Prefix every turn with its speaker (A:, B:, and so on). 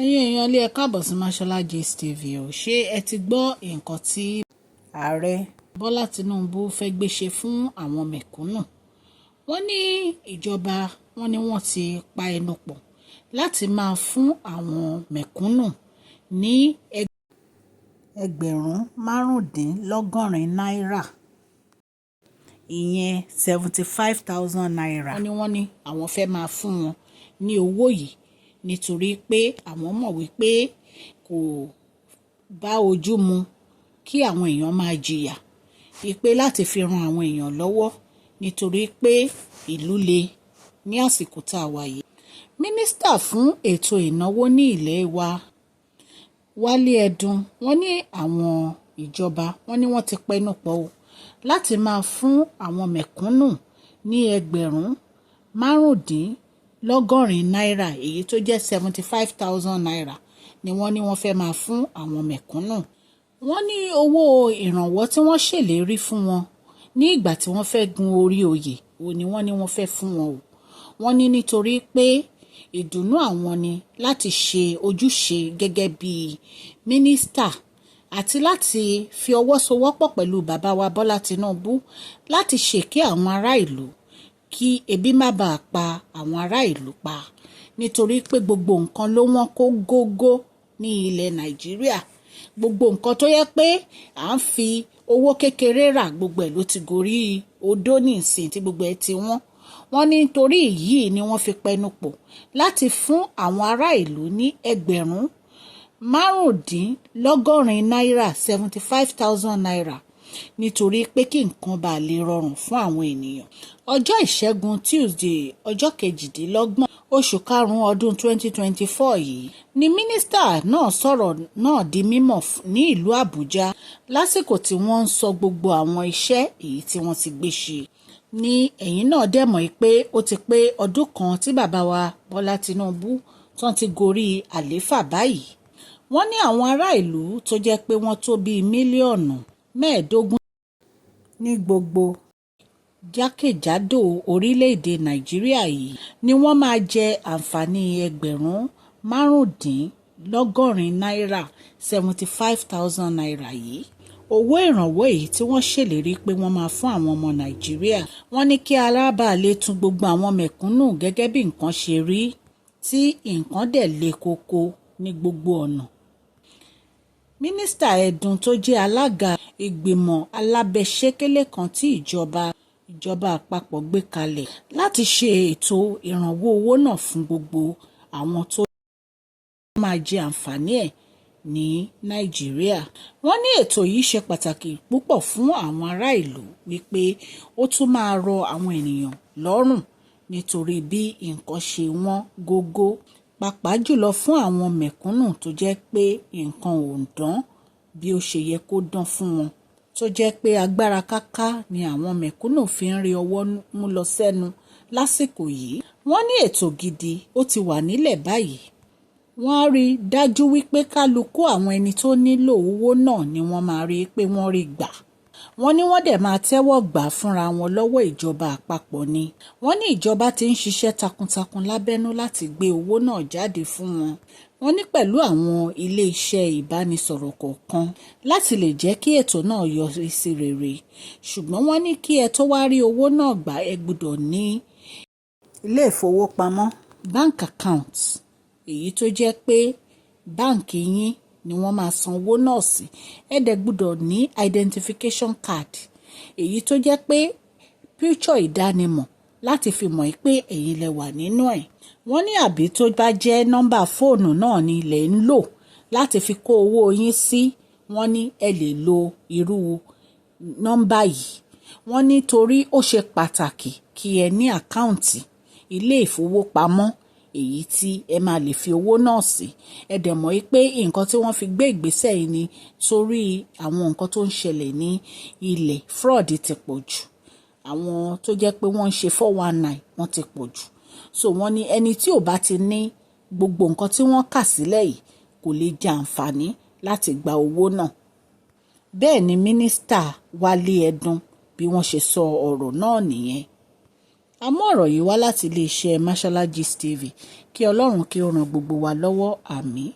A: ẹ̀yin èèyàn ilé ẹ káàbọ̀ sí Mashola Gist TV o. Ṣé ẹ ti gbọ́ nǹkan tí ààrẹ Bọ́lá Tinubu fẹ́ gbéṣe fún àwọn mẹ̀kúnnù? Wọ́n ní ìjọba wọn ni wọ́n ti pa ẹnu pọ̀ láti máa fún àwọn mẹ̀kúnnù ní ẹgbẹ̀rún márùndínlọ́gọ́rin náírà, ìyẹn 75,000 naira. Wọ́n ní àwọn fẹ́ máa fún wọn ní owó yìí nítorí pé àwọn mọ̀ wípé kò bá ojú mu kí àwọn èèyàn máa jìyà, ìpè láti fi ran àwọn èèyàn lọ́wọ́ nítorí pé ìlú le ní àsìkò tá a wà yìí. Mínísítà fún ètò ìnáwó ní ilé wa Wale Edun, wọ́n ní àwọn ìjọba wọ́n ní wọ́n ti pẹnu pọ̀ o láti máa fún àwọn mẹ̀kúnnù ní ẹgbẹ̀rún márùndínlọ́gọ́rin náírà, èyí tó jẹ́ 75,000 naira ni wọ́n fẹ́ máa fún àwọn mẹ̀kúnnù. Wọ́n ní owó ìrànwọ́ tí wọ́n ṣèlérí fún wọn ní ìgbà tí wọ́n fẹ́ gun orí oyè ni wọ́n fẹ́ fún wọn o. Wọ́n ní nítorí pé ìdùnnú àwọn ni láti ṣe ojúṣe gẹ́gẹ́ bí mínísítà àti láti fi ọwọ́ sowọ́pọ̀ pẹ̀lú bàbá wa Bọ́lá Tinubu láti ṣèké àwọn ará ìlú kí ebi má bàa pa àwọn ará ìlú pa, nítorí pé gbogbo nǹkan ló wọ́n kó gógó ní ilẹ̀ Nàìjíríà. Gbogbo nǹkan tó yẹ pé à ń fi owó kékeré rà, gbogbo ẹ̀ ló ti gorí odó ní ìsìn tí gbogbo ẹ̀ ti wọ́n. Wọ́n ní nítorí èyí ni wọ́n fi pẹnu pọ̀ láti fún àwọn ará ìlú ní ẹgbẹ̀rún márùndínlọ́gọ́rin náírà, 75,000 naira, nítorí pé kí nǹkan bá lè rọrùn fún àwọn ènìyàn. Ọjọ́ ìṣẹ́gun Tuesday ọjọ́ 28 oṣù karùn-ún ọdún 2024 yìí ni mínísítà náà sọ̀rọ̀ náà di mímọ̀ ní ìlú Àbújá lásìkò tí wọ́n ń sọ gbogbo àwọn iṣẹ́ èyí tí wọ́n ti gbé ṣe. Ní ẹ̀yìn náà dẹ̀ mọ̀ pé ó ti pé ọdún kan tí bàbá wa Bọ́lá Tinubu tán ti gorí àlééfà báyìí. Wọ́n ní àwọn ará ìlú tó jẹ́ pé wọ́n tó bíi mílíọ̀nù 15 ní gbogbo jákèjádò orílẹ̀-èdè Nàìjíríà yìí ni wọ́n máa jẹ àǹfààní ẹgbẹ̀rún márùndínlọ́gọ́rin náírà, 75,000 naira yìí. Owó ìrànwọ́ èyí tí wọ́n ṣèlérí pé wọ́n máa fún àwọn ọmọ Nàìjíríà. Wọ́n ní kí alábàálẹ̀ tún gbogbo àwọn mẹ̀kúnnù gẹ́gẹ́ bí nǹkan ṣe rí tí nǹkan dẹ̀ le koko ní gbogbo ọ̀nà. Mínísítà Edun tó jẹ́ alága ìgbìmọ̀ alábẹ́sẹ́kẹ́lé kan tí ìjọba àpapọ̀ gbé kalẹ̀ láti ṣe ètò ìrànwọ́ owó náà fún gbogbo àwọn tó máa jẹ àǹfààní ẹ̀ ní Nàìjíríà. Wọ́n ní ètò yìí ṣe pàtàkì púpọ̀ fún àwọn ará ìlú wípé ó tún máa rọ àwọn ènìyàn lọ́rùn nítorí bí nǹkan ṣe wọ́n gógó, pàápàá jùlọ fún àwọn mẹ̀kúnnù tó jẹ́ pé nǹkan ò dán bí ó ṣe yẹ kó dán fún wọn, tó jẹ́ pé agbára káká ni àwọn mẹ̀kúnnù fi ń rí ọwọ́ mú lọ sẹ́nu lásìkò yìí. Wọ́n ní ètò gidi ó ti wà nílẹ̀ báyìí. Wọ́n á rí dájú wípé kálukú àwọn ẹni tó nílò owó náà ni wọ́n máa rí pé wọ́n rí gbà. Wọ́n ní wọ́n dẹ̀ máa tẹ́wọ́ gbà fúnra wọn lọ́wọ́ ìjọba àpapọ̀ ni. Wọ́n ní ìjọba ti ń ṣiṣẹ́ takuntakun lábẹ́nú láti gbé owó náà jáde fún wọn. Wọ́n ní pẹ̀lú àwọn ilé-iṣẹ́ ìbánisọ̀rọ̀ kọ̀ọ̀kan láti lè jẹ́ kí ètò náà yọrí sí rere. Ṣùgbọ́n wọ́n ní kí ẹ tó wá rí owó náà gbà, ẹ gbọ́dọ̀ ní ilé ìfowópamọ́, bank account, èyí tó jẹ́ pé báǹkì yín ni wọ́n máa san owó náà sí. Ẹ dẹ̀ gbọ́dọ̀ ní identification card, èyí tó jẹ́ pé picture ìdánimọ̀ láti fi mọ̀ pé ẹ̀yin lẹ wà nínú ẹ̀. Wọ́n ní àbí tó bá jẹ́ nọ́mbà fóònù náà ni ilẹ̀ ń lò láti fi kó owó yín sí, wọ́n ní ẹ lè lo irú nọ́mbà yìí. Wọ́n ní torí ó ṣe pàtàkì kí ẹ ní àkáǹtì ilé ìfowópamọ́ èyí tí ẹ máa lè fi owó náà sí. Ẹ dẹ̀ mọ̀ pé nǹkan tí wọ́n fi gbé ìgbésẹ̀ yìí ni torí àwọn nǹkan tó ń ṣẹlẹ̀ ní ilẹ̀, fraud ti pọ̀ jù. Àwọn tó jẹ́ pé wọ́n ń ṣe 419 wọ́n ti pọ̀ jù. So wọ́n ní ẹni tí ò bá ti ní gbogbo nǹkan tí wọ́n kà sílẹ̀ yìí kò lè jẹ àǹfààní láti gba owó náà. Bẹ́ẹ̀ ni mínísítà Wale Edun bí wọ́n ṣe sọ ọ̀rọ̀ náà nìyẹn. a mú ọ̀rọ̀ yìí wá láti iléeṣẹ́ Mashola Gist TV kí Ọlọ́run kí ó ran gbogbo wa lọ́wọ́ àmín.